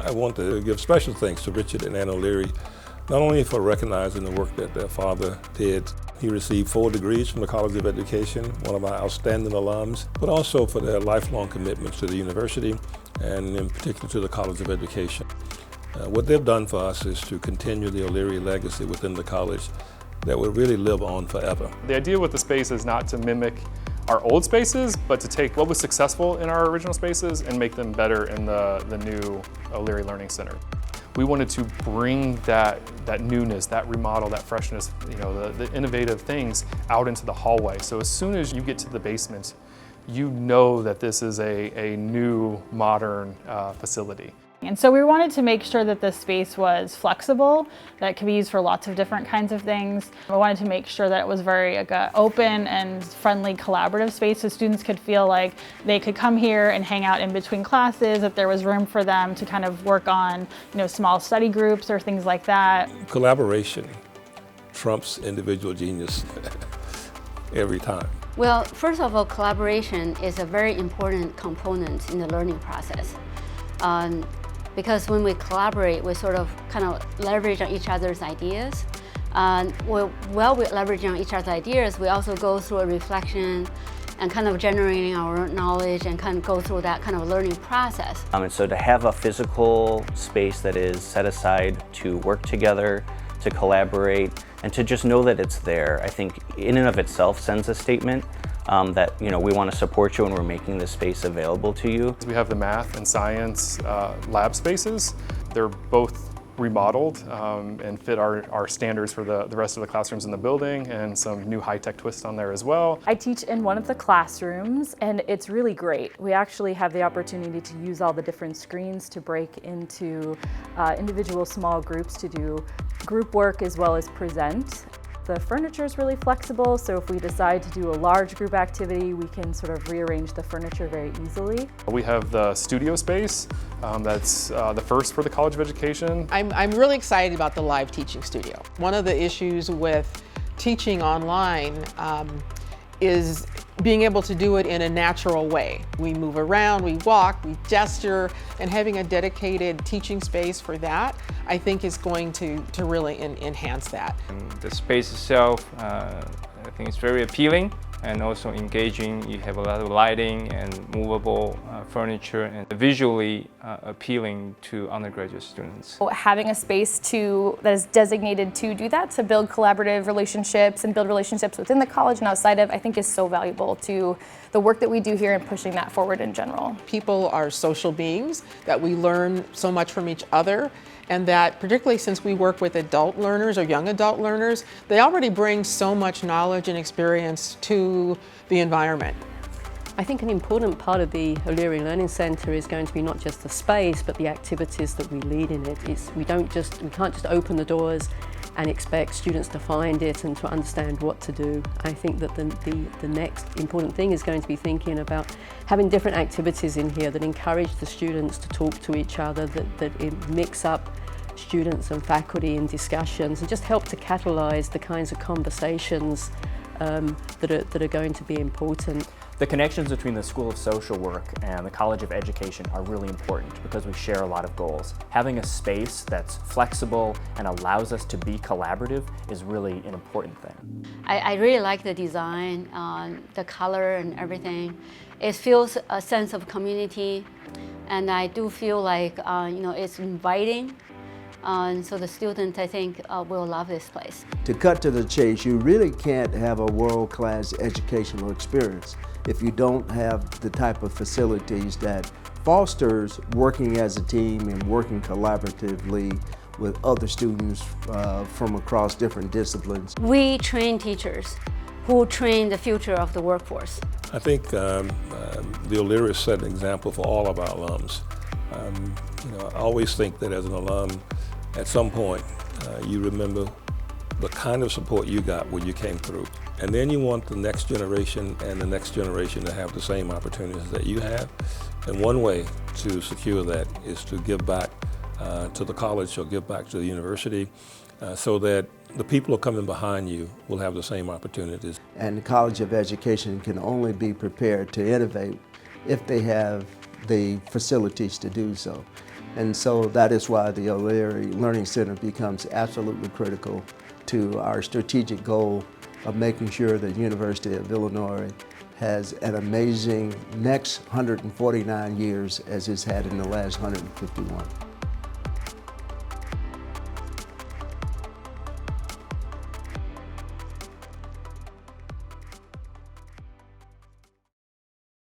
I want to give special thanks to Richard and Ann O'Leary, not only for recognizing the work that their father did. He received 4 degrees from the College of Education, one of our outstanding alums, but also for their lifelong commitments to the university and in particular to the College of Education. What they've done for us is to continue the O'Leary legacy within the college that will really live on forever. The idea with the space is not to mimic our old spaces, but to take what was successful in our original spaces and make them better in the new O'Leary Learning Center. We wanted to bring that newness, that remodel, that freshness, the innovative things out into the hallway. So as soon as you get to the basement, you know that this is a new, modern facility. And so we wanted to make sure that the space was flexible, that it could be used for lots of different kinds of things. We wanted to make sure that it was very open and friendly, collaborative space so students could feel like they could come here and hang out in between classes, that there was room for them to kind of work on small study groups or things like that. Collaboration trumps individual genius every time. Well, first of all, collaboration is a very important component in the learning process. Because when we collaborate, we sort of kind of leverage on each other's ideas. While we're leveraging on each other's ideas, we also go through a reflection and kind of generating our own knowledge and kind of go through that kind of learning process. And so to have a physical space that is set aside to work together, to collaborate, and to just know that it's there, I think in and of itself sends a statement that we want to support you and we're making this space available to you. We have the math and science lab spaces. They're both remodeled and fit our standards for the rest of the classrooms in the building, and some new high-tech twists on there as well. I teach in one of the classrooms and it's really great. We actually have the opportunity to use all the different screens to break into individual small groups to do group work as well as present. The furniture is really flexible, so if we decide to do a large group activity, we can sort of rearrange the furniture very easily. We have the studio space that's the first for the College of Education. I'm really excited about the live teaching studio. One of the issues with teaching online is being able to do it in a natural way. We move around, we walk, we gesture, and having a dedicated teaching space for that, I think is going to really enhance that. And the space itself, I think it's very appealing and also engaging. You have a lot of lighting and movable furniture and visually appealing to undergraduate students. Having a space that is designated to do that, to build collaborative relationships and build relationships within the college and outside of, I think is so valuable to the work that we do here and pushing that forward in general. People are social beings, that we learn so much from each other, and that particularly since we work with adult learners or young adult learners, they already bring so much knowledge and experience to the environment. I think an important part of the O'Leary Learning Center is going to be not just the space, but the activities that we lead in it. We can't just open the doors and expect students to find it and to understand what to do. I think that the next important thing is going to be thinking about having different activities in here that encourage the students to talk to each other, that mix up students and faculty in discussions and just help to catalyze the kinds of conversations that are going to be important. The connections between the School of Social Work and the College of Education are really important because we share a lot of goals. Having a space that's flexible and allows us to be collaborative is really an important thing. I really like the design, the color and everything. It feels a sense of community, and I do feel like it's inviting. So the students, I think, will love this place. To cut to the chase, you really can't have a world-class educational experience if you don't have the type of facilities that fosters working as a team and working collaboratively with other students from across different disciplines. We train teachers who train the future of the workforce. I think the O'Leary set an example for all of our alums. I always think that as an alum, at some point, you remember the kind of support you got when you came through. And then you want the next generation and the next generation to have the same opportunities that you have. And one way to secure that is to give back to the college or give back to the university so that the people who are coming behind you will have the same opportunities. And the College of Education can only be prepared to innovate if they have the facilities to do so. And so that is why the O'Leary Learning Center becomes absolutely critical to our strategic goal of making sure that the University of Illinois has an amazing next 149 years as it's had in the last 151.